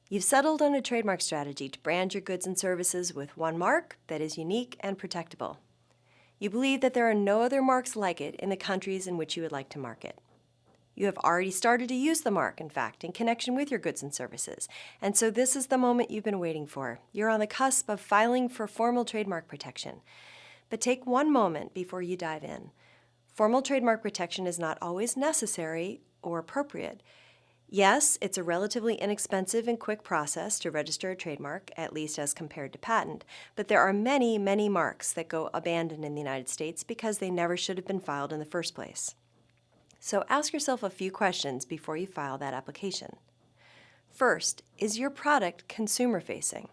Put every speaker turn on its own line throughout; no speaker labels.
You've settled on a trademark strategy to brand your goods and services with one mark that is unique and protectable. You believe that there are no other marks like it in the countries in which you would like to market. You have already started to use the mark, in fact, in connection with your goods and services, and so this is the moment you've been waiting for. You're on the cusp of filing for formal trademark protection. But take one moment before you dive in. Formal trademark protection is not always necessary or appropriate. Yes, it's a relatively inexpensive and quick process to register a trademark, at least as compared to patent, but there are many, many marks that go abandoned in the United States because they never should have been filed in the first place. So ask yourself a few questions before you file that application. First, is your product consumer-facing?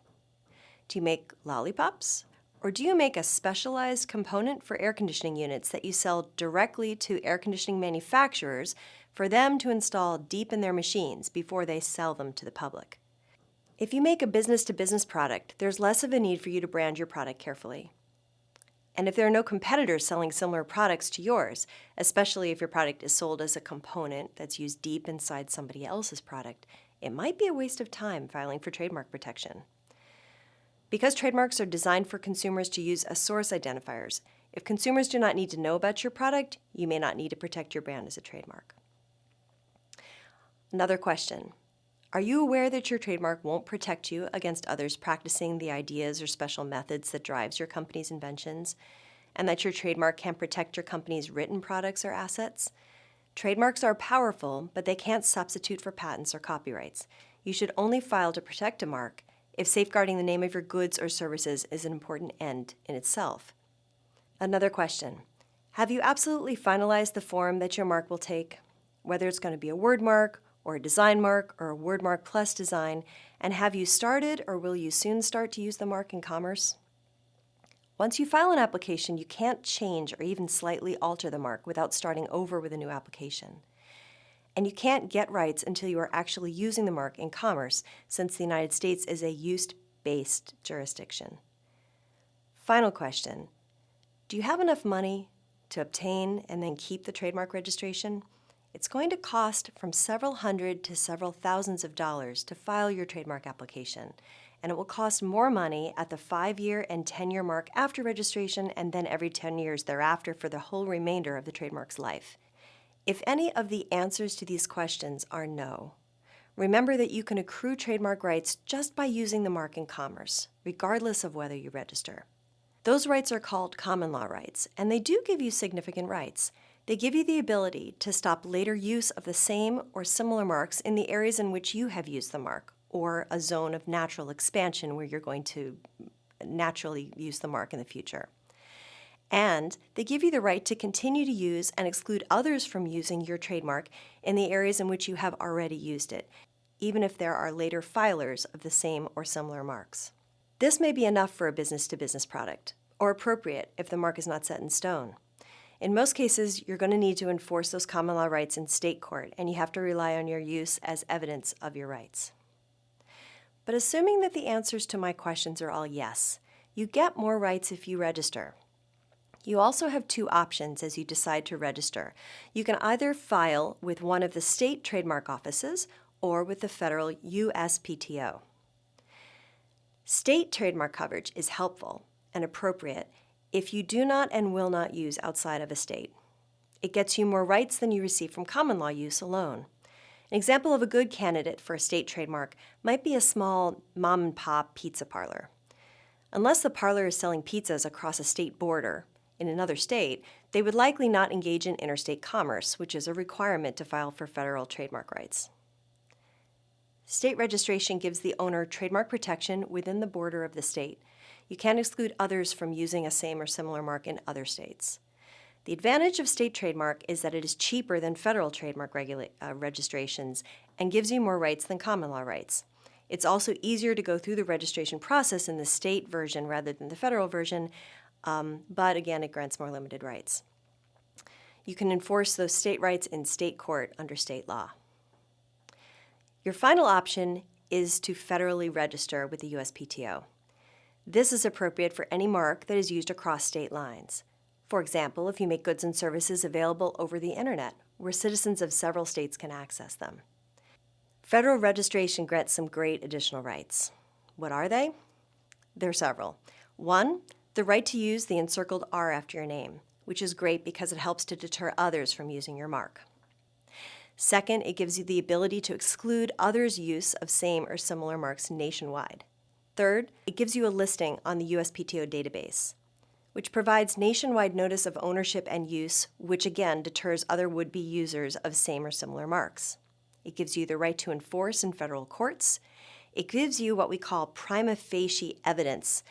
Do you make lollipops? Or do you make a specialized component for air conditioning units that you sell directly to air conditioning manufacturers for them to install deep in their machines before they sell them to the public? If you make a business-to-business product, there's less of a need for you to brand your product carefully. And if there are no competitors selling similar products to yours, especially if your product is sold as a component that's used deep inside somebody else's product, it might be a waste of time filing for trademark protection. Because trademarks are designed for consumers to use as source identifiers, if consumers do not need to know about your product, you may not need to protect your brand as a trademark. Another question. Are you aware that your trademark won't protect you against others practicing the ideas or special methods that drives your company's inventions, and that your trademark can protect your company's written products or assets? Trademarks are powerful, but they can't substitute for patents or copyrights. You should only file to protect a mark if safeguarding the name of your goods or services is an important end in itself. Another question. Have you absolutely finalized the form that your mark will take? Whether it's going to be a word mark, or a design mark, or a word mark plus design, and have you started or will you soon start to use the mark in commerce? Once you file an application, you can't change or even slightly alter the mark without starting over with a new application. And you can't get rights until you are actually using the mark in commerce, since the United States is a use-based jurisdiction. Final question. Do you have enough money to obtain and then keep the trademark registration? It's going to cost from several hundred to several thousands of dollars to file your trademark application, and it will cost more money at the 5-year and 10-year mark after registration and then every 10 years thereafter for the whole remainder of the trademark's life. If any of the answers to these questions are no, remember that you can accrue trademark rights just by using the mark in commerce, regardless of whether you register. Those rights are called common law rights, and they do give you significant rights. They give you the ability to stop later use of the same or similar marks in the areas in which you have used the mark, or a zone of natural expansion where you're going to naturally use the mark in the future. And they give you the right to continue to use and exclude others from using your trademark in the areas in which you have already used it, even if there are later filers of the same or similar marks. This may be enough for a business-to-business product, or appropriate if the mark is not set in stone. In most cases, you're going to need to enforce those common law rights in state court, and you have to rely on your use as evidence of your rights. But assuming that the answers to my questions are all yes, you get more rights if you register. You also have two options as you decide to register. You can either file with one of the state trademark offices or with the federal USPTO. State trademark coverage is helpful and appropriate if you do not and will not use outside of a state. It gets you more rights than you receive from common law use alone. An example of a good candidate for a state trademark might be a small mom-and-pop pizza parlor. Unless the parlor is selling pizzas across a state border in another state, they would likely not engage in interstate commerce, which is a requirement to file for federal trademark rights. State registration gives the owner trademark protection within the border of the state. You can't exclude others from using a same or similar mark in other states. The advantage of state trademark is that it is cheaper than federal trademark registrations and gives you more rights than common law rights. It's also easier to go through the registration process in the state version rather than the federal version, but again, it grants more limited rights. You can enforce those state rights in state court under state law. Your final option is to federally register with the USPTO. This is appropriate for any mark that is used across state lines. For example, if you make goods and services available over the internet, where citizens of several states can access them. Federal registration grants some great additional rights. What are they? There are several. One, the right to use the encircled R after your name, which is great because it helps to deter others from using your mark. Second, it gives you the ability to exclude others' use of same or similar marks nationwide. Third, it gives you a listing on the USPTO database, which provides nationwide notice of ownership and use, which again deters other would-be users of same or similar marks. It gives you the right to enforce in federal courts. It gives you what we call prima facie evidence,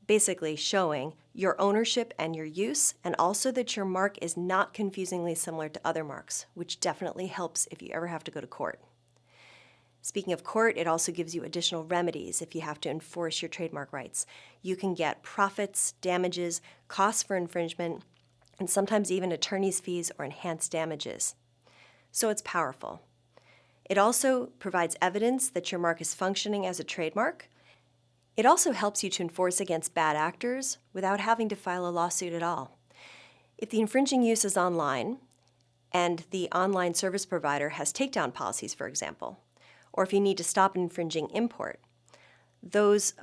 basically showing your ownership and your use, and also that your mark is not confusingly similar to other marks, which definitely helps if you ever have to go to court. Speaking of court, it also gives you additional remedies if you have to enforce your trademark rights. You can get profits, damages, costs for infringement, and sometimes even attorney's fees or enhanced damages. So it's powerful. It also provides evidence that your mark is functioning as a trademark. It also helps you to enforce against bad actors without having to file a lawsuit at all. If the infringing use is online, and the online service provider has takedown policies, for example, or if you need to stop an infringing import, those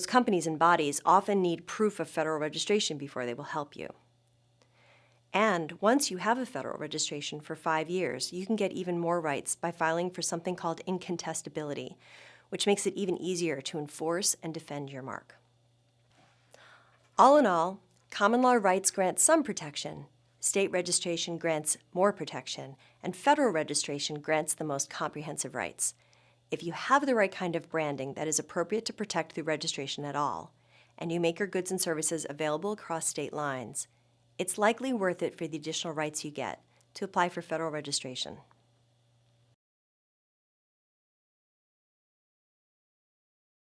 companies and bodies often need proof of federal registration before they will help you. And once you have a federal registration for 5 years, you can get even more rights by filing for something called incontestability, which makes it even easier to enforce and defend your mark. All in all, common law rights grant some protection, state registration grants more protection, and federal registration grants the most comprehensive rights. If you have the right kind of branding that is appropriate to protect through registration at all, and you make your goods and services available across state lines, it's likely worth it for the additional rights you get to apply for federal registration.